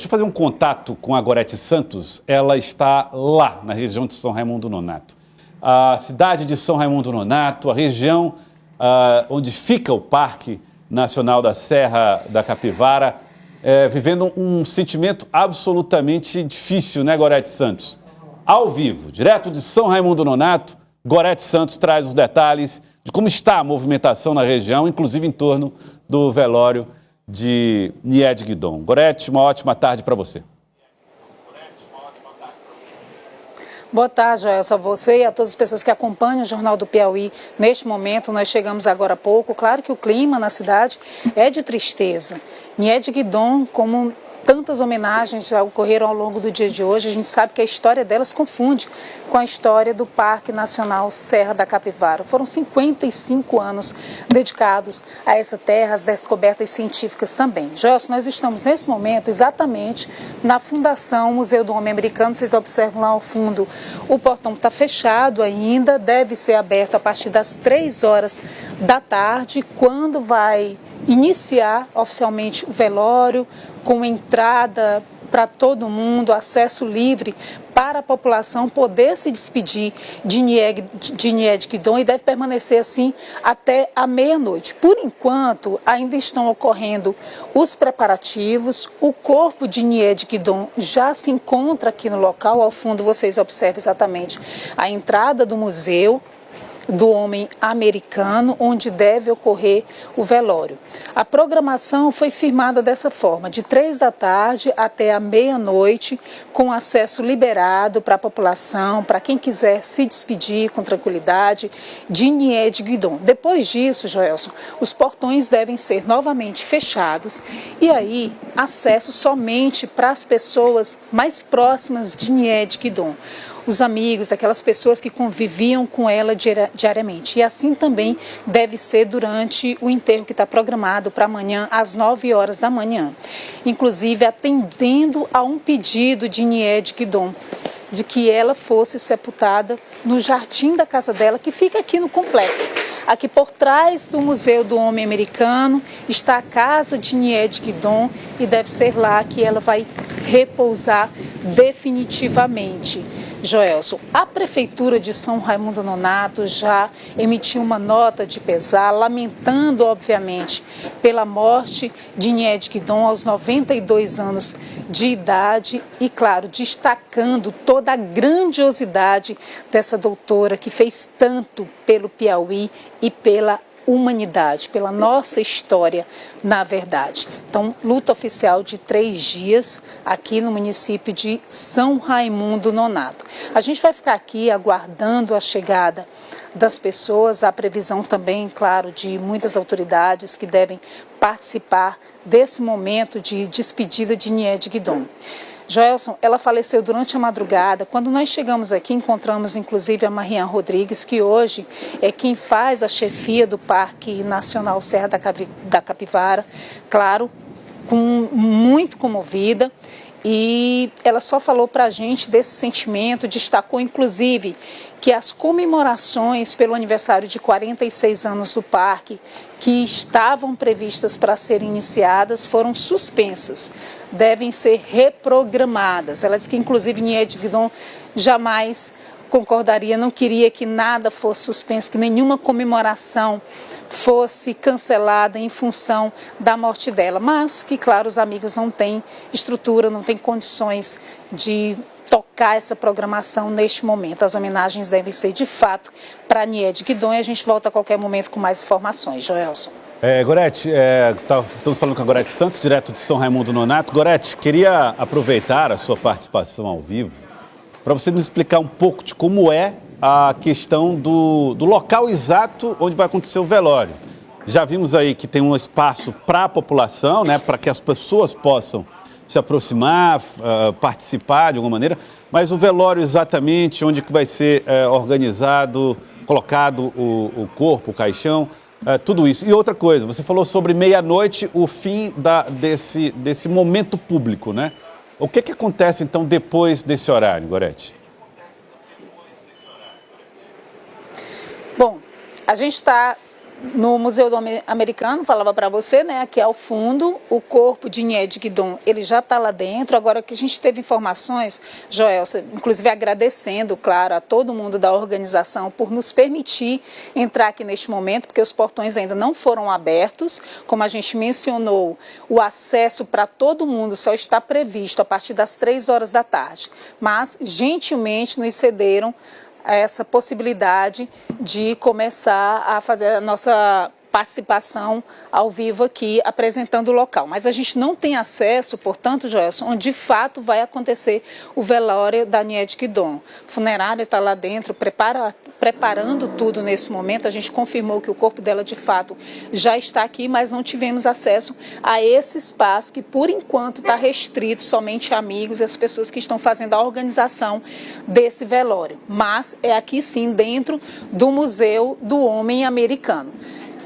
Deixa eu fazer um contato com a Gorete Santos. Ela está lá, na região de São Raimundo Nonato. A cidade de São Raimundo Nonato, a região onde fica o Parque Nacional da Serra da Capivara, vivendo um sentimento absolutamente difícil, né, Gorete Santos? Ao vivo, direto de São Raimundo Nonato, Gorete Santos traz os detalhes de como está a movimentação na região, inclusive em torno do velório de Nied Guidon. Gorete, uma ótima tarde para você. Boa tarde, Joelson, a você e a todas as pessoas que acompanham o Jornal do Piauí. Neste momento, nós chegamos agora há pouco. Claro que o clima na cidade é de tristeza. Nied Guidon, como tantas homenagens já ocorreram ao longo do dia de hoje, a gente sabe que a história delas se confunde com a história do Parque Nacional Serra da Capivara. Foram 55 anos dedicados a essa terra, as descobertas científicas também. Joelson, nós estamos nesse momento exatamente na Fundação Museu do Homem Americano. Vocês observam lá ao fundo, o portão está fechado ainda, deve ser aberto a partir das 3 horas da tarde, quando vai iniciar oficialmente o velório, com entrada para todo mundo, acesso livre para a população poder se despedir de Nied Guidon, e deve permanecer assim até a meia-noite. Por enquanto, ainda estão ocorrendo os preparativos. O corpo de Nied Guidon já se encontra aqui no local. Ao fundo, vocês observam exatamente a entrada do Museu do Homem Americano, onde deve ocorrer o velório. A programação foi firmada dessa forma, de 3 da tarde até a meia-noite, com acesso liberado para a população, para quem quiser se despedir com tranquilidade de Nied Guidon. Depois disso, Joelson, os portões devem ser novamente fechados e aí acesso somente para as pessoas mais próximas de Nied Guidon, os amigos, aquelas pessoas que conviviam com ela diariamente. E assim também deve ser durante o enterro que está programado para amanhã, às 9 horas da manhã. Inclusive atendendo a um pedido de Nied Guidon, de que ela fosse sepultada no jardim da casa dela, que fica aqui no complexo. Aqui por trás do Museu do Homem Americano está a casa de Nied Guidon, e deve ser lá que ela vai repousar definitivamente. Joelson, a Prefeitura de São Raimundo Nonato já emitiu uma nota de pesar, lamentando, obviamente, pela morte de Nied Guidon aos 92 anos de idade e, claro, destacando toda a grandiosidade dessa doutora que fez tanto pelo Piauí e pela humanidade, pela nossa história, na verdade. Então, luta oficial de 3 dias aqui no município de São Raimundo Nonato. A gente vai ficar aqui aguardando a chegada das pessoas, a previsão também, claro, de muitas autoridades que devem participar desse momento de despedida de Nied Guidon. Joelson, ela faleceu durante a madrugada. Quando nós chegamos aqui, encontramos inclusive a Marian Rodrigues, que hoje é quem faz a chefia do Parque Nacional Serra da Capivara, claro, muito comovida. E ela só falou para a gente desse sentimento, destacou inclusive que as comemorações pelo aniversário de 46 anos do parque, que estavam previstas para serem iniciadas, foram suspensas, devem ser reprogramadas. Ela disse que inclusive Nied Guidon jamais concordaria, não queria que nada fosse suspenso, que nenhuma comemoração fosse cancelada em função da morte dela, mas que, claro, os amigos não têm estrutura, não têm condições de tocar essa programação neste momento. As homenagens devem ser, de fato, para Nied Guidon, e a gente volta a qualquer momento com mais informações. Joelson. Gorete, estamos falando com a Gorete Santos, direto de São Raimundo Nonato. Gorete, queria aproveitar a sua participação ao vivo para você nos explicar um pouco de como é a questão do local exato onde vai acontecer o velório. Já vimos aí que tem um espaço para a população, né, para que as pessoas possam se aproximar, participar de alguma maneira, mas o velório exatamente, onde que vai ser organizado, colocado o corpo, o caixão, tudo isso. E outra coisa, você falou sobre meia-noite, o fim desse momento público, né? O que acontece, então, depois desse horário, Gorete? Bom, a gente está No Museu Americano, falava para você, né, aqui ao fundo, o corpo de Nied Guidon, ele já está lá dentro. Agora que a gente teve informações, Joel, inclusive agradecendo, claro, a todo mundo da organização por nos permitir entrar aqui neste momento, porque os portões ainda não foram abertos. Como a gente mencionou, o acesso para todo mundo só está previsto a partir das 3 horas da tarde. Mas, gentilmente, nos cederam essa possibilidade de começar a fazer a nossa participação ao vivo aqui, apresentando o local. Mas a gente não tem acesso, portanto, Joelson, onde de fato vai acontecer o velório da Nied Guidon. A funerária está lá dentro, preparando tudo nesse momento. A gente confirmou que o corpo dela, de fato, já está aqui, mas não tivemos acesso a esse espaço que, por enquanto, está restrito somente a amigos e as pessoas que estão fazendo a organização desse velório. Mas é aqui, sim, dentro do Museu do Homem Americano.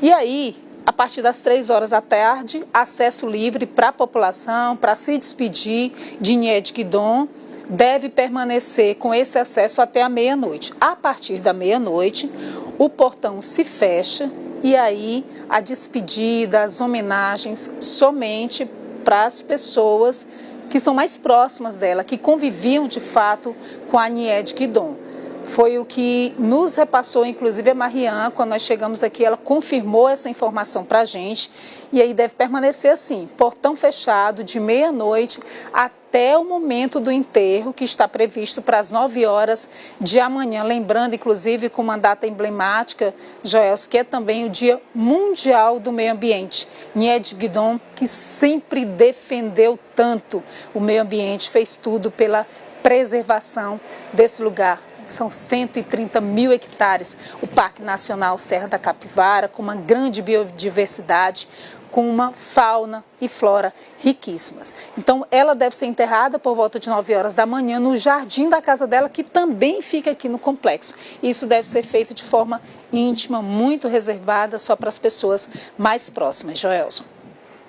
E aí, a partir das 3 horas da tarde, acesso livre para a população, para se despedir de Nied Guidon, deve permanecer com esse acesso até a meia-noite. A partir da meia-noite, o portão se fecha e aí a despedida, as homenagens somente para as pessoas que são mais próximas dela, que conviviam de fato com a Nied Guidon. Foi o que nos repassou, inclusive, a Marianne. Quando nós chegamos aqui, ela confirmou essa informação para a gente. E aí deve permanecer assim, portão fechado, de meia-noite até o momento do enterro, que está previsto para as 9 horas de amanhã. Lembrando, inclusive, com uma data emblemática, Joels, que é também o Dia Mundial do Meio Ambiente. Nied Guidon, que sempre defendeu tanto o meio ambiente, fez tudo pela preservação desse lugar. São 130 mil hectares, o Parque Nacional Serra da Capivara, com uma grande biodiversidade, com uma fauna e flora riquíssimas. Então, ela deve ser enterrada por volta de 9 horas da manhã no jardim da casa dela, que também fica aqui no complexo. Isso deve ser feito de forma íntima, muito reservada, só para as pessoas mais próximas. Joelson.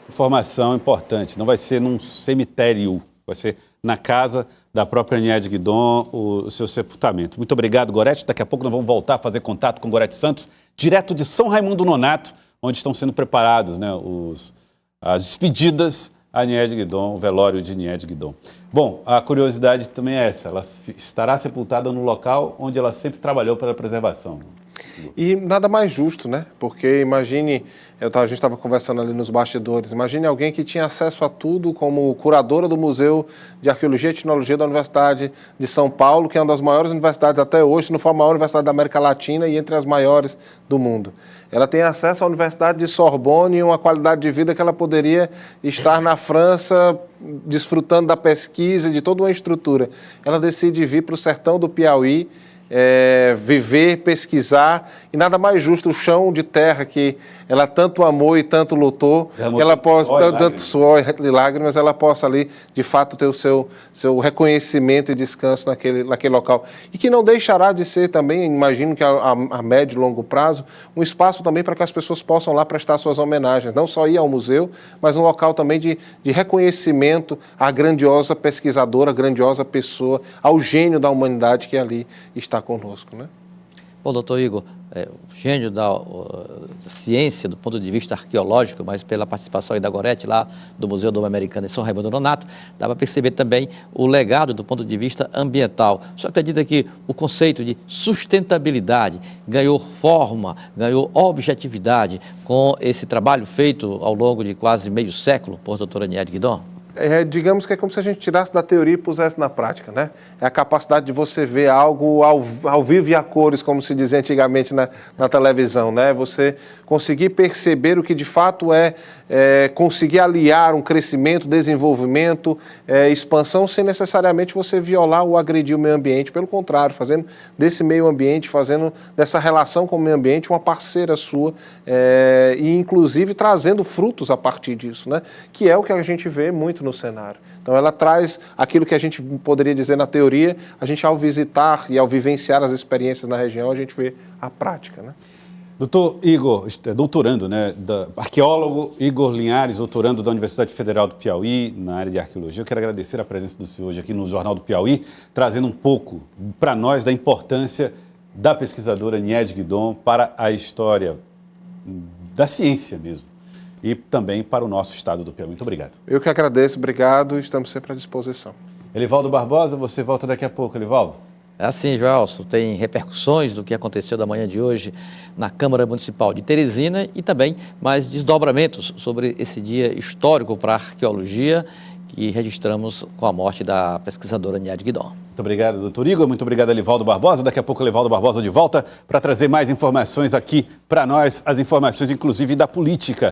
Informação importante, não vai ser num cemitério, vai ser na casa da própria Nied Guidon, o seu sepultamento. Muito obrigado, Gorete. Daqui a pouco nós vamos voltar a fazer contato com Gorete Santos, direto de São Raimundo Nonato, onde estão sendo preparados, né, as despedidas a Nied Guidon, o velório de Nied Guidon. Bom, a curiosidade também é essa, ela estará sepultada no local onde ela sempre trabalhou pela preservação. E nada mais justo, né? Porque imagine, a gente estava conversando ali nos bastidores, imagine alguém que tinha acesso a tudo como curadora do Museu de Arqueologia e Etnologia da Universidade de São Paulo, que é uma das maiores universidades até hoje, se não for a maior universidade da América Latina e entre as maiores do mundo. Ela tem acesso à Universidade de Sorbonne e uma qualidade de vida que ela poderia estar na França desfrutando da pesquisa, de toda uma estrutura. Ela decide vir para o sertão do Piauí, viver, pesquisar, e nada mais justo o chão de terra que ela tanto amou e tanto lutou, que ela possa, tanto suor e lágrimas, ela possa ali, de fato, ter o seu reconhecimento e descanso naquele local. E que não deixará de ser também, imagino que a médio e longo prazo, um espaço também para que as pessoas possam lá prestar suas homenagens, não só ir ao museu, mas um local também de reconhecimento à grandiosa pesquisadora, à grandiosa pessoa, ao gênio da humanidade que ali está conosco, né? Bom, doutor Igor, o gênio da ciência do ponto de vista arqueológico, mas pela participação aí da Gorete lá do Museu do Homem Americano em São Raimundo Nonato, dá para perceber também o legado do ponto de vista ambiental. O senhor acredita que o conceito de sustentabilidade ganhou forma, ganhou objetividade com esse trabalho feito ao longo de quase meio século por doutora Nied Guidon? Digamos que é como se a gente tirasse da teoria e pusesse na prática, né? É a capacidade de você ver algo ao vivo e a cores, como se dizia antigamente na televisão, né? Você conseguir perceber o que de fato conseguir aliar um crescimento, desenvolvimento, expansão, sem necessariamente você violar ou agredir o meio ambiente. Pelo contrário, fazendo desse meio ambiente, fazendo dessa relação com o meio ambiente uma parceira sua e inclusive trazendo frutos a partir disso, né? Que é o que a gente vê muito no cenário. Então ela traz aquilo que a gente poderia dizer na teoria, a gente ao visitar e ao vivenciar as experiências na região, a gente vê a prática, né? Doutor Igor, doutorando, né, arqueólogo Igor Linhares, doutorando da Universidade Federal do Piauí, na área de arqueologia. Eu quero agradecer a presença do senhor hoje aqui no Jornal do Piauí, trazendo um pouco para nós da importância da pesquisadora Nied Guidon para a história da ciência mesmo. E também para o nosso estado do Piauí. Muito obrigado. Eu que agradeço, obrigado, estamos sempre à disposição. Elivaldo Barbosa, você volta daqui a pouco, Elivaldo. É assim, Joelson, tem repercussões do que aconteceu da manhã de hoje na Câmara Municipal de Teresina e também mais desdobramentos sobre esse dia histórico para a arqueologia que registramos com a morte da pesquisadora Niede Guidon. Muito obrigado, doutor Igor. Muito obrigado, Elivaldo Barbosa. Daqui a pouco, Elivaldo Barbosa de volta para trazer mais informações aqui para nós, as informações, inclusive, da política.